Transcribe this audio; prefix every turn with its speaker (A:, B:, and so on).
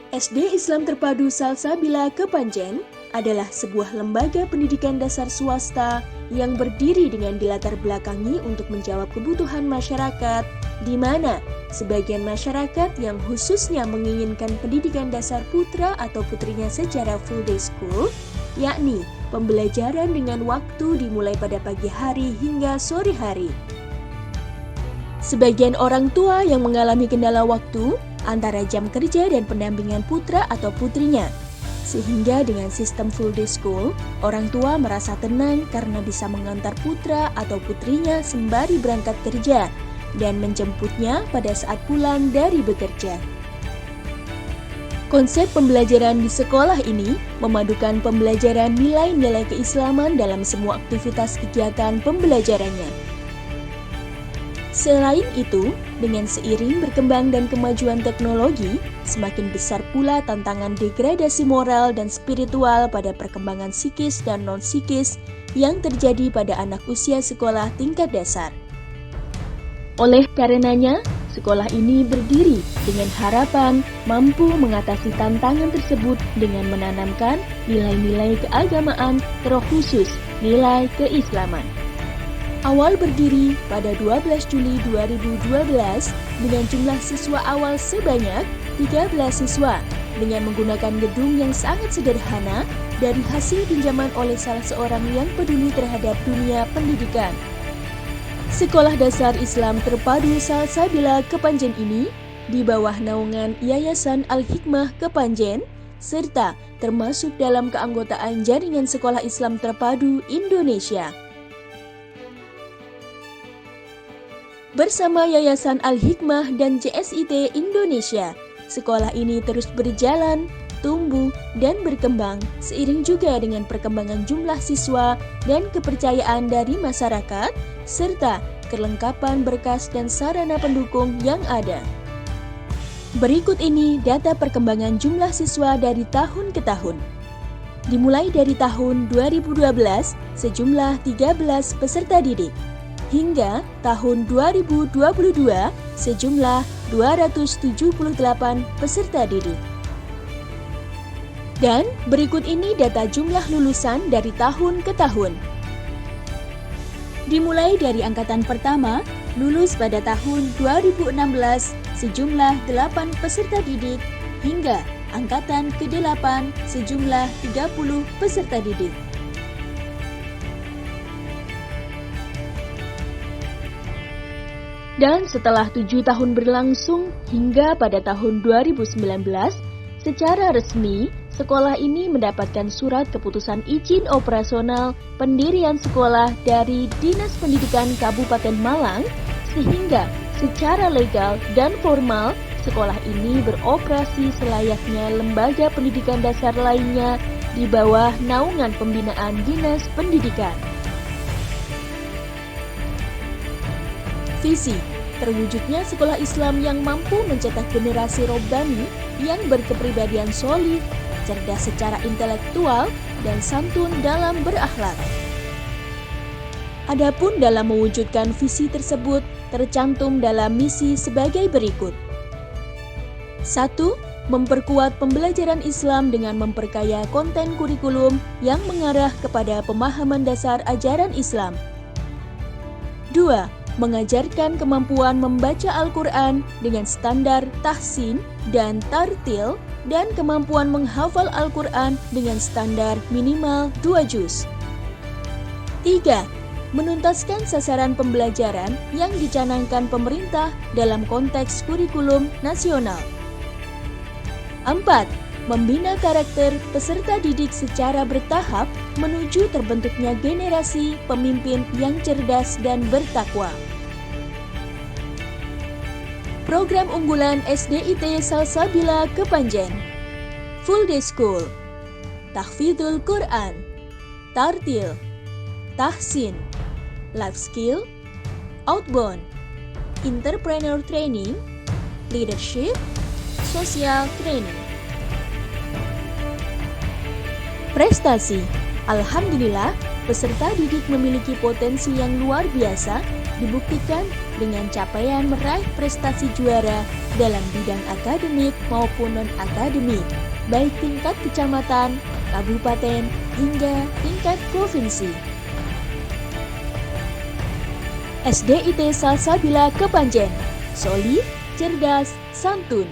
A: SD Islam Terpadu Salsabila Kepanjen adalah sebuah lembaga pendidikan dasar swasta yang berdiri dengan dilatar belakangi untuk menjawab kebutuhan masyarakat, di mana sebagian masyarakat yang khususnya menginginkan pendidikan dasar putra atau putrinya secara full day school, yakni pembelajaran dengan waktu dimulai pada pagi hari hingga sore hari. Sebagian orang tua yang mengalami kendala waktu antara jam kerja dan pendampingan putra atau putrinya. Sehingga dengan sistem full day school, orang tua merasa tenang karena bisa mengantar putra atau putrinya sembari berangkat kerja dan menjemputnya pada saat pulang dari bekerja. Konsep pembelajaran di sekolah ini memadukan pembelajaran nilai-nilai keislaman dalam semua aktivitas kegiatan pembelajarannya. Selain itu, dengan seiring berkembang dan kemajuan teknologi, semakin besar pula tantangan degradasi moral dan spiritual pada perkembangan psikis dan non-psikis yang terjadi pada anak usia sekolah tingkat dasar. Oleh karenanya, sekolah ini berdiri dengan harapan mampu mengatasi tantangan tersebut dengan menanamkan nilai-nilai keagamaan, terkhusus nilai keislaman. Awal berdiri pada 12 Juli 2012 dengan jumlah siswa awal sebanyak 13 siswa dengan menggunakan gedung yang sangat sederhana dari hasil pinjaman oleh salah seorang yang peduli terhadap dunia pendidikan. Sekolah Dasar Islam Terpadu Salsabila Kepanjen ini di bawah naungan Yayasan Al-Hikmah Kepanjen serta termasuk dalam keanggotaan Jaringan Sekolah Islam Terpadu Indonesia. Bersama Yayasan Al-Hikmah dan JSIT Indonesia, sekolah ini terus berjalan, tumbuh, dan berkembang seiring juga dengan perkembangan jumlah siswa dan kepercayaan dari masyarakat, serta kelengkapan berkas dan sarana pendukung yang ada. Berikut ini data perkembangan jumlah siswa dari tahun ke tahun. Dimulai dari tahun 2012, sejumlah 13 peserta didik. Hingga tahun 2022, sejumlah 278 peserta didik. Dan berikut ini data jumlah lulusan dari tahun ke tahun. Dimulai dari angkatan pertama, lulus pada tahun 2016 sejumlah 8 peserta didik, hingga angkatan ke-8 sejumlah 30 peserta didik. Dan setelah 7 tahun berlangsung hingga pada tahun 2019, secara resmi, sekolah ini mendapatkan surat keputusan izin operasional pendirian sekolah dari Dinas Pendidikan Kabupaten Malang, sehingga secara legal dan formal, sekolah ini beroperasi selayaknya lembaga pendidikan dasar lainnya di bawah naungan pembinaan Dinas Pendidikan. Visi, terwujudnya sekolah Islam yang mampu mencetak generasi robbani yang berkepribadian solid, cerdas secara intelektual, dan santun dalam berakhlak. Adapun dalam mewujudkan visi tersebut tercantum dalam misi sebagai berikut. 1. Memperkuat pembelajaran Islam dengan memperkaya konten kurikulum yang mengarah kepada pemahaman dasar ajaran Islam. 2. Mengajarkan kemampuan membaca Al-Quran dengan standar tahsin dan tartil dan kemampuan menghafal Al-Quran dengan standar minimal 2 juz. 3. Menuntaskan sasaran pembelajaran yang dicanangkan pemerintah dalam konteks kurikulum nasional. 4. Membina karakter peserta didik secara bertahap menuju terbentuknya generasi pemimpin yang cerdas dan bertakwa. Program unggulan SDIT Salsabila Kepanjen: Full Day School, Tahfidzul Quran, Tartil, Tahsin, Life Skill, Outbound, Entrepreneur Training, Leadership, Social Training. Prestasi, alhamdulillah, Peserta didik memiliki potensi yang luar biasa, dibuktikan dengan capaian meraih prestasi juara dalam bidang akademik maupun non-akademik, baik tingkat kecamatan, kabupaten, hingga tingkat provinsi. SDIT Salsabila Kepanjen, solid, cerdas, santun.